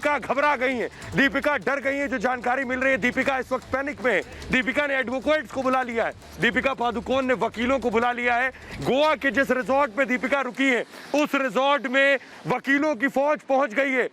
दीपिका घबरा गई हैं, दीपिका डर गई हैं। जो जानकारी मिल रही है, दीपिका इस वक्त पैनिक में है। दीपिका ने एडवोकेट्स को बुला लिया है, दीपिका पादुकोण ने वकीलों को बुला लिया है। गोवा के जिस रिजॉर्ट में दीपिका रुकी है, उस रिजॉर्ट में वकीलों की फौज पहुंच गई है।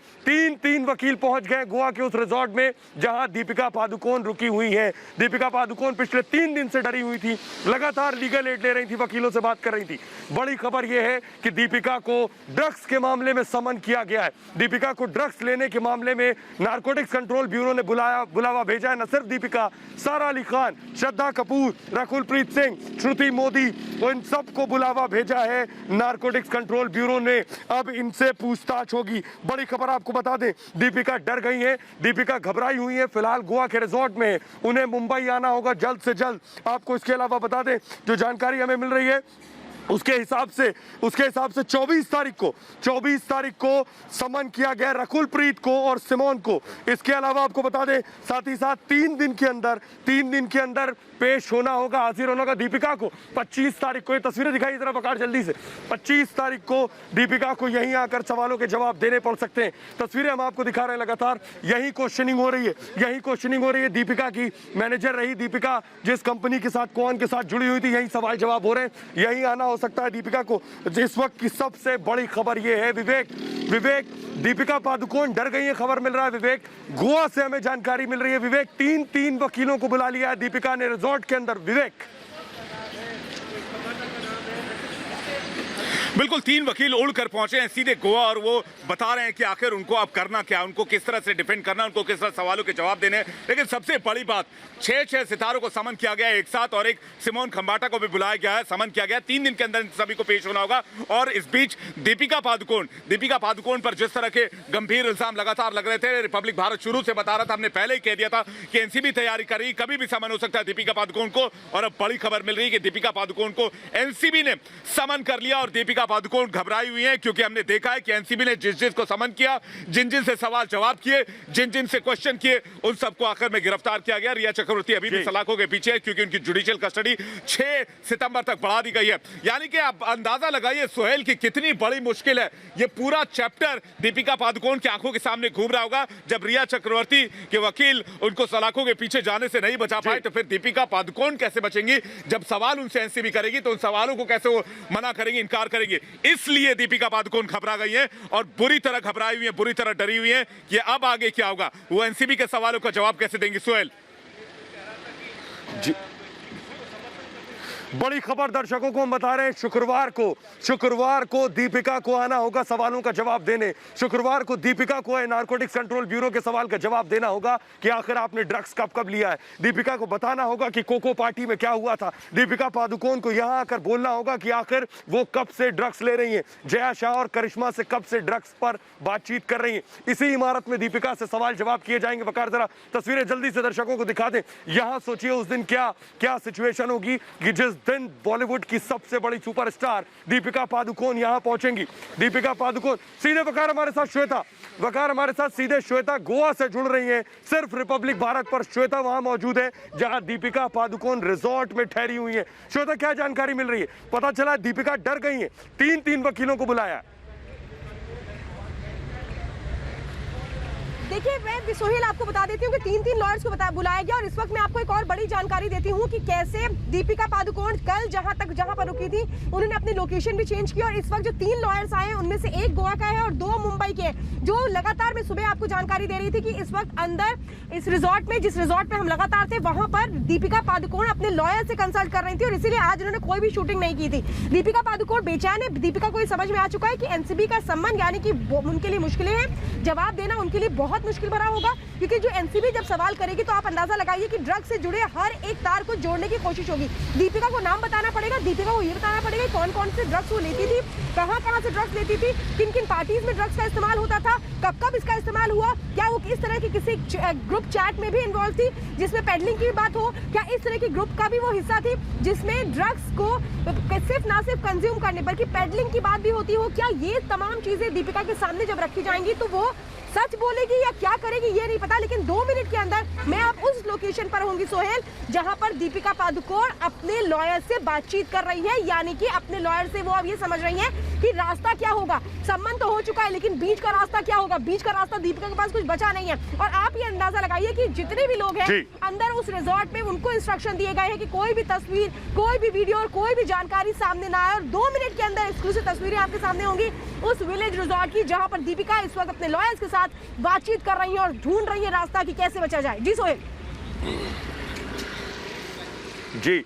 तीन वकील पहुंच गए गोवा के उस रिजॉर्ट में जहां दीपिका पादुकोण रुकी हुई है। दीपिका पादुकोण पिछले 3 दिन से डरी हुई थी, लगातार लीगल एड ले रही थी, वकीलों से बात कर रही थी। बड़ी खबर यह है कि दीपिका को ड्रग्स के मामले में समन किया गया है। दीपिका को ड्रग्स लेने के मामले में नारकोटिक्स कंट्रोल ब्यूरो ने बुलावा भेजा है। न सिर्फ दीपिका, सारा अली खान, श्रद्धा कपूर, रकुलप्रीत सिंह, श्रुति मोदी, इन सबको बुलावा भेजा है नारकोटिक्स कंट्रोल ब्यूरो ने। अब इनसे पूछताछ होगी। बड़ी खबर आपको बता दें, दीपिका डर गई है, दीपिका घबराई हुई है, फिलहाल गोवा के रिजॉर्ट में है। उन्हें मुंबई आना होगा जल्द से जल्द। आपको इसके अलावा बता दें, जो जानकारी हमें मिल रही है उसके हिसाब से 24 तारीख को समन किया गया रकुलप्रीत को और सिमोन को। इसके अलावा आपको बता दें, साथ ही साथ 3 दिन के अंदर पेश होना होगा, हाजिर होना होगा दीपिका को। 25 तारीख को, ये तस्वीरें दिखाई जरा बकार जल्दी से। 25 तारीख को दीपिका को यहीं आकर सवालों के जवाब देने पड़ सकते हैं। तस्वीरें हम आपको दिखा रहे हैं लगातार। यही क्वेश्चनिंग हो रही है दीपिका की। मैनेजर रही दीपिका, जिस कंपनी के साथ, कौन के साथ जुड़ी हुई थी, यही सवाल जवाब हो रहे हैं, यही आना हो सकता है दीपिका को। इस वक्त की सबसे बड़ी खबर यह है, विवेक, दीपिका पादुकोण डर गई है, खबर मिल रहा है विवेक, गोवा से हमें जानकारी मिल रही है विवेक। 3 वकीलों को बुला लिया है दीपिका ने रिजॉर्ट के अंदर। विवेक, बिल्कुल 3 वकील उड़कर पहुंचे हैं सीधे गोवा और वो बता रहे हैं कि आखिर उनको अब करना क्या, उनको किस तरह से डिफेंड करना, उनको किस तरह सवालों के जवाब देने। लेकिन सबसे बड़ी बात, 6 सितारों को समन किया गया है एक साथ, और एक सिमोन खंबाटा को भी बुलाया गया है, समन किया गया। 3 दिन के अंदर सभी को पेश होना होगा। और इस बीच दीपिका पादुकोण पर जिस तरह के गंभीर इल्जाम लगातार लग रहे थे, रिपब्लिक भारत शुरू से बता रहा था, हमने पहले ही कह दिया था कि एनसीबी तैयारी कर रही, कभी भी समन हो सकता है दीपिका पादुकोण को। और अब बड़ी खबर मिल रही है कि दीपिका पादुकोण को एनसीबी ने समन कर लिया और दीपिका पादुकोण घबराई हुई हैं, क्योंकि हमने देखा है कि एनसीबी ने जिस को समन किया, जिन से सवाल जवाब किए, जिन से क्वेश्चन किए, उन सबको आखिर में गिरफ्तार किया गया। रिया चक्रवर्ती अभी भी सलाखों के पीछे है, क्योंकि उनकी जुडिशियल कस्टडी 6 सितंबर तक बढ़ा दी गई है। यानी कि आप अंदाजा लगाइए सोहेल की कितनी बड़ी मुश्किल है। ये पूरा चैप्टर दीपिका पादुकोण की आंखों के सामने घूम रहा होगा। जब रिया चक्रवर्ती के वकील उनको सलाखों के पीछे जाने से नहीं बचा पाए, तो फिर दीपिका पादुकोण कैसे बचेंगी? जब सवाल उनसे एनसीबी करेगी तो उन सवालों को कैसे वो मना करेंगे, इनकार करेंगे। इसलिए दीपिका पादुकोण घबरा गई है और बुरी तरह घबराई हुई है, बुरी तरह डरी हुई है कि अब आगे क्या होगा, वो एनसीबी के सवालों का जवाब कैसे देंगी। सोहेल जी, बड़ी खबर दर्शकों को हम बता रहे हैं, शुक्रवार को दीपिका को आना होगा सवालों का जवाब देने। शुक्रवार को दीपिका को नारकोटिक्स कंट्रोल ब्यूरो के सवाल का जवाब देना होगा कि आखिर आपने ड्रग्स कब लिया है। दीपिका को बताना होगा कि कोको पार्टी में क्या हुआ था। दीपिका पादुकोण को यहां आकर बोलना होगा कि आखिर वो कब से ड्रग्स ले रही हैं, जया शाह और करिश्मा से कब से ड्रग्स पर बातचीत कर रही हैं। इसी इमारत में दीपिका से सवाल जवाब किए जाएंगे। बकार जरा तस्वीरें जल्दी से दर्शकों को दिखा दें। यहां सोचिए उस दिन क्या सिचुएशन होगी कि जिस दिन बॉलीवुड की सबसे बड़ी सुपरस्टार दीपिका पादुकोण यहां पहुंचेंगी। दीपिका पादुकोण सीधे बकार हमारे साथ सीधे श्वेता गोवा से जुड़ रही हैं। सिर्फ रिपब्लिक भारत पर श्वेता वहां मौजूद है जहां दीपिका पादुकोण रिजॉर्ट में ठहरी हुई है। श्वेता, क्या जानकारी मिल रही है? पता चला दीपिका डर गई है, 3 वकीलों को बुलाया। देखिए, मैं सोहेल आपको बता देती हूँ कि 3 लॉयर्स को बुलाया गया। और इस वक्त मैं आपको एक और बड़ी जानकारी देती हूँ कि कैसे दीपिका पादुकोण कल जहां पर रुकी थी, उन्होंने अपनी लोकेशन भी चेंज की। और इस वक्त जो 3 लॉयर्स आए हैं, उनमें से एक गोवा का है और 2 मुंबई के, जो लगातार मैं सुबह आपको जानकारी दे रही थी कि इस वक्त अंदर इस रिजॉर्ट में, जिस रिजॉर्ट में हम लगातार थे, वहां पर दीपिका पादुकोण अपने लॉयर से कंसल्ट कर रही थी और इसीलिए आज उन्होंने कोई भी शूटिंग नहीं की थी। दीपिका पादुकोण बेचैन है। दीपिका को ये समझ में आ चुका है कि एनसीबी का सम्मान, यानी कि उनके लिए मुश्किलें हैं, जवाब देना उनके लिए बहुत मुश्किल भरा होगा। क्योंकि जो एनसीबी जब सवाल करेगी तो आप अंदाजा लगाइए कि ड्रग्स से जुड़े हर एक तार को जोड़ने की कोशिश होगी। दीपिका को नाम बताना पड़ेगा, दीपिका को ये बताना पड़ेगा कौन कौन से ड्रग्स वो लेती थी, कहां से ड्रग्स लेती थी, किन किन पार्टीज में ड्रग्स का इस्तेमाल होता था, कब इसका इस्तेमाल हुआ, क्या वो इस तरह की किसी ग्रुप चैट में भी इन्वॉल्व थी जिसमें पेडलिंग की बात हो, क्या इस तरह की ग्रुप का भी वो हिस्सा थी जिसमें ड्रग्स को ना सिर्फ कंज्यूम करने बल्कि पेडलिंग की बात भी होती हो। क्या ये तमाम चीजें दीपिका के सामने जब रखी जाएंगी तो वो सच बोलेगी या क्या करेगी ये नहीं पता। लेकिन 2 मिनट के अंदर मैं अब उस लोकेशन पर होंगी सोहेल, जहां पर दीपिका पादुकोण अपने लॉयर से बातचीत कर रही है। यानी कि अपने लॉयर से वो अब ये समझ रही है कि रास्ता क्या होगा। सम्मन तो हो चुका है, लेकिन बीच का रास्ता क्या होगा। बीच का रास्ता दीपिका के पास कुछ बचा नहीं है। और आप ये अंदाजा लगाइए कि जितने भी लोग हैं अंदर उस रिजॉर्ट में, उनको इंस्ट्रक्शन दिए गए हैं कि कोई भी तस्वीर, कोई भी वीडियो और कोई भी जानकारी सामने ना आए। और 2 मिनट के अंदर एक्सक्लूसिव तस्वीरें आपके सामने होंगी उस विलेज रिजॉर्ट की, जहां पर दीपिका इस वक्त अपने लॉयर्स के साथ बातचीत कर रही है और ढूंढ रही है रास्ता कि कैसे बचा जाए। जी सोहेल। जी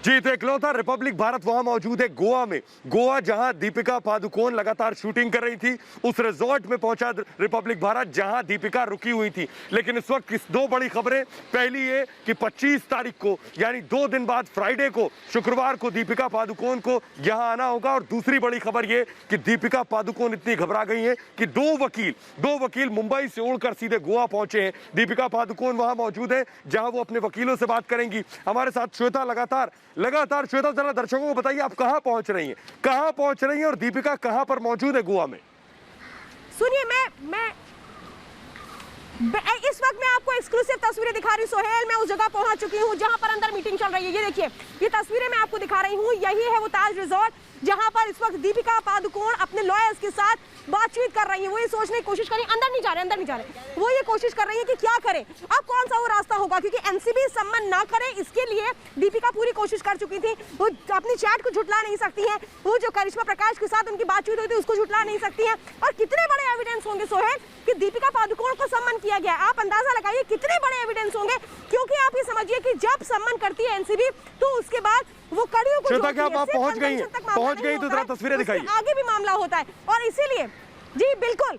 जी, तो इकलौता रिपब्लिक भारत वहां मौजूद है गोवा में। गोवा जहां दीपिका पादुकोण लगातार शूटिंग कर रही थी, उस रिजॉर्ट में पहुंचा रिपब्लिक भारत जहां दीपिका रुकी हुई थी। लेकिन इस वक्त 2 बड़ी खबरें। पहली ये कि 25 तारीख को, यानी 2 दिन बाद फ्राइडे को, शुक्रवार को दीपिका पादुकोण को यहां आना होगा। और दूसरी बड़ी खबर ये कि दीपिका पादुकोण इतनी घबरा गई हैं कि 2 वकील मुंबई से उड़कर सीधे गोवा पहुंचे हैं। दीपिका पादुकोण वहां मौजूद है जहां वो अपने वकीलों से बात करेंगी। हमारे साथ श्वेता लगातार श्वेता, जरा दर्शकों को बताइए आप कहां पहुंच रही हैं और दीपिका कहां पर मौजूद है गोवा में। सुनिए, मैं इस वक्त मैं आपको एक्सक्लूसिव तस्वीरें दिखा रही हूँ सोहेल। मैं उस जगह पहुंच चुकी हूँ जहां पर अंदर मीटिंग चल रही है। ये देखिए, ये तस्वीरें मैं आपको दिखा रही हूँ। यही है वो ताज रिजॉर्ट जहां पर इस वक्त दीपिका पादुकोण अपने लॉयर्स के साथ बातचीत कर रही है। वो ये सोचने की कोशिश कर रही है, अंदर नहीं जा रहे। वो ये कोशिश कर रही है कि क्या करें, अब कौन सा वो रास्ता होगा, क्योंकि एनसीबी सम्मन ना करे इसके लिए दीपिका पूरी कोशिश कर चुकी थी। वो अपनी चैट को झुटला नहीं सकती है, वो जो करिश्मा प्रकाश के साथ उनकी बातचीत हुई थी उसको झुटला नहीं सकती है। और कितने बड़े एविडेंस होंगे सोहेल कि दीपिका पादुकोण को सम्मन किया गया। आप अंदाजा लगाइए कितने बड़े एविडेंस होंगे, क्योंकि आप ये समझिए कि जब सम्मन करती है एनसीबी तो उसके बाद वो कड़ियों को श्वेता, क्या आप पहुंच गई तो जरा तस्वीरें दिखाइए। आगे भी मामला होता है और इसीलिए जी बिल्कुल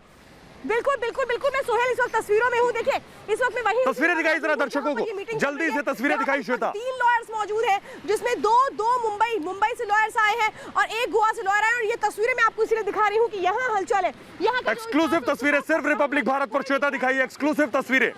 मैं सोहेल इस वक्त तस्वीरों में हूँ। देखिए, इस वक्त मैं वही तस्वीरें दिखाई जरा दर्शकों को, जल्दी से तस्वीरें दिखाई श्वेता। 3 लॉयर्स मौजूद हैं जिसमें दो मुंबई से लॉयर्स आए हैं और 1 गोवा से लॉयर आए। और ये तस्वीरें मैं आपको इसलिए दिखा रही हूँ कि यहाँ हलचल है। यहाँ एक्सक्लूसिव तस्वीरें सिर्फ रिपब्लिक भारत पर। श्वेता दिखाइए एक्सक्लूसिव तस्वीरें।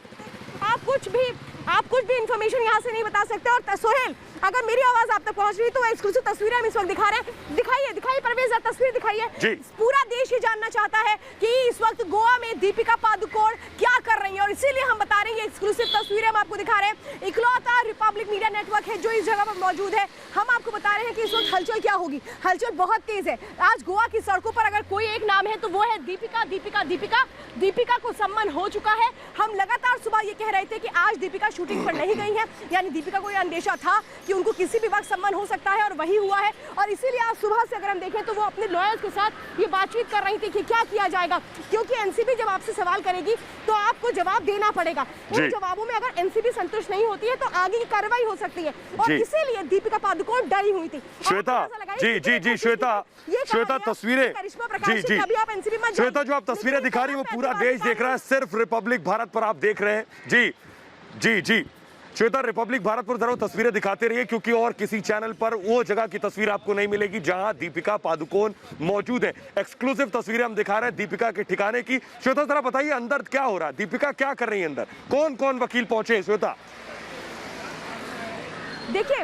आप कुछ भी इंफॉर्मेशन यहाँ से नहीं बता सकते। और सोहेल, अगर मेरी आवाज आप तक पहुंच रही तो एक्सक्लूसिव तस्वीरें हम इस वक्त दिखा रहे हैं। दिखाइए परवेज, तस्वीर दिखाइए। पूरा देश ये जानना चाहता है कि इस वक्त गोवा में दीपिका पादुकोण क्या कर रही है और इसीलिए हम बता रहे हैं एक्सक्लूसिव तस्वीरें हम आपको दिखा रहे हैं। इकलौता रिपब्लिक मीडिया नेटवर्क है जो इस जगह पर मौजूद है। हम आपको बता रहे हैं कि इस वक्त हलचल क्या होगी। हलचल बहुत तेज है। आज गोवा की सड़कों पर अगर कोई एक नाम है तो वो है दीपिका को सम्मन हो चुका है। हम लगातार सुबह ये कह रहे थे कि आज दीपिका शूटिंग पर नहीं गई है, यानी दीपिका को यह अंदेशा था कि उनको किसी भी वक्त सम्मन हो सकता है और वही हुआ है। और इसीलिए आज सुबह से अगर हम देखें तो वो अपने लॉयर्स के साथ ये बातचीत कर रही थी कि क्या किया जाएगा, क्योंकि एनसीबी जब आपसे सवाल करेगी तो आपको जवाब देना पड़ेगा। उन जवाबों में अगर एनसीबी संतुष्ट नहीं होती है तो आगे की कार्रवाई हो सकती है और इसीलिए दीपिका पादुकोण डरी हुई थी। श्वेता जी श्वेता तस्वीरें श्वेता जो आप तस्वीरें दिखा रही है वो पूरा देश देख रहा है, सिर्फ रिपब्लिक भारत पर आप देख रहे हैं। जी श्वेता, रिपब्लिक भारत पर जरूर तस्वीरें दिखाते रहिए क्योंकि और किसी चैनल पर वो जगह की तस्वीर आपको नहीं मिलेगी जहां दीपिका पादुकोण मौजूद है। एक्सक्लूसिव तस्वीरें हम दिखा रहे हैं दीपिका के ठिकाने की। श्वेता, जरा बताइए अंदर क्या हो रहा है, दीपिका क्या कर रही है अंदर, कौन कौन वकील पहुंचे? श्वेता देखिए,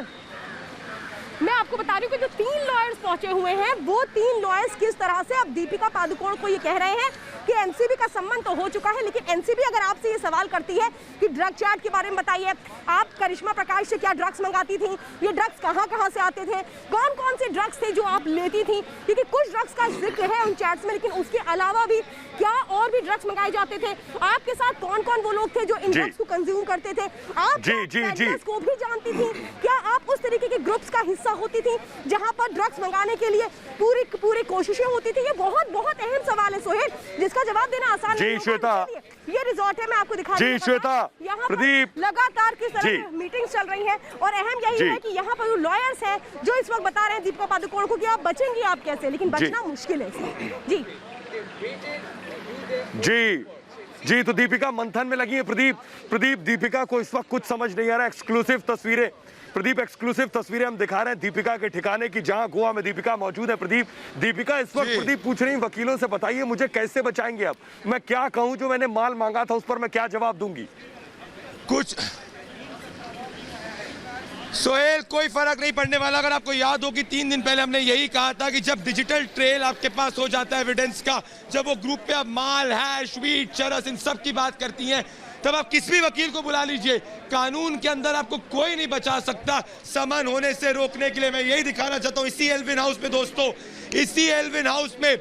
मैं आपको बता रही हूँ कि जो 3 लॉयर्स पहुंचे हुए हैं वो 3 लॉयर्स किस तरह से अब दीपिका पादुकोण को ये कह रहे हैं कि एनसीबी का सम्मन तो हो चुका है, लेकिन एनसीबी अगर आपसे ये सवाल करती है कि ड्रग चैट के बारे में बताइए, आप करिश्मा प्रकाश से क्या ड्रग्स मंगाती थी, ये ड्रग्स कहां से आते थे, कौन से ड्रग्स थे जो आप लेती थी, क्योंकि कुछ ड्रग्स का जिक्र है उन चैट्स में, लेकिन उसके अलावा भी क्या और भी ड्रग्स मंगाए जाते थे, आपके साथ कौन वो लोग थे जो इन ड्रग्स को कंज्यूम करते थे, आप को भी जानती थी, क्या आप उस तरीके के ग्रुप्स का हिस्सा होती थी जहां पर ड्रग्स मंगाने के लिए पूरी कोशिशें होती थी? ये बहुत अहम सवाल है सोहेल, जिसका जवाब देना आसान नहीं है। श्वेता, ये रिजॉर्ट है, मैं आपको दिखा रही हूं। श्वेता, प्रदीप, लगातार किस तरह मीटिंग्स चल रही है और अहम यही है कि यहाँ पर जो लॉयर्स हैं जो इस वक्त बता रहे हैं दीपिका पादुकोण को कि आप बचेंगी आप कैसे, लेकिन बचना मुश्किल है। जी तो दीपिका मंथन में लगी है। प्रदीप दीपिका को इस वक्त कुछ समझ नहीं आ रहा। एक्सक्लूसिव तस्वीरें हम दिखा रहे हैं दीपिका के ठिकाने की जहां गोवा में दीपिका मौजूद है। दीपिका इस वक्त पूछ रही वकीलों से, बताइए मुझे कैसे बचाएंगे, अब मैं क्या कहूं, जो मैंने माल मांगा था उस पर मैं क्या जवाब दूंगी? सोहेल, कोई फर्क नहीं पड़ने वाला। अगर आपको याद हो कि 3 दिन पहले हमने यही कहा था कि जब डिजिटल ट्रेल आपके पास हो जाता है एविडेंस का, जब वो ग्रुप पे आप माल, हैश, वीट, चरस इन सब की बात करती हैं, तब आप किसी भी वकील को बुला लीजिए, कानून के अंदर आपको कोई नहीं बचा सकता समन होने से रोकने के लिए। मैं यही दिखाना चाहता हूं इसी एल्विन हाउस में दोस्तों, इसी एल्विन हाउस में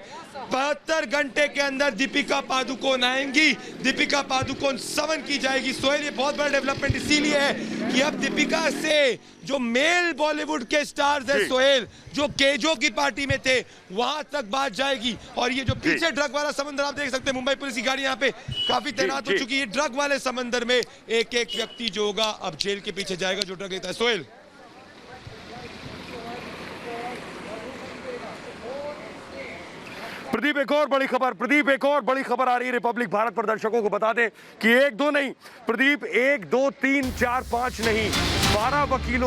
72 घंटे के अंदर दीपिका पादुकोण आएंगी, दीपिका पादुकोण समन की जाएगी। सोहेल, ये बहुत बड़ा डेवलपमेंट इसीलिए है कि अब दीपिका से जो मेल बॉलीवुड के स्टार्स हैं सोहेल, जो केजो की पार्टी में थे, वहां तक बात जाएगी। और ये जो पीछे ड्रग वाला समंदर आप देख सकते हैं, मुंबई पुलिस की गाड़ी यहाँ पे काफी तैनात हो चुकी है। ड्रग वाले समंदर में एक एक व्यक्ति जो होगा अब जेल के पीछे जाएगा जो ड्रग लेता है। सोहेल, प्रदीप, एक और बड़ी खबर आ रही है रिपब्लिक भारत पर। दर्शकों को बता दें कि 1 2 नहीं प्रदीप, 1 2 3 4 5 नहीं, 12 वकीलों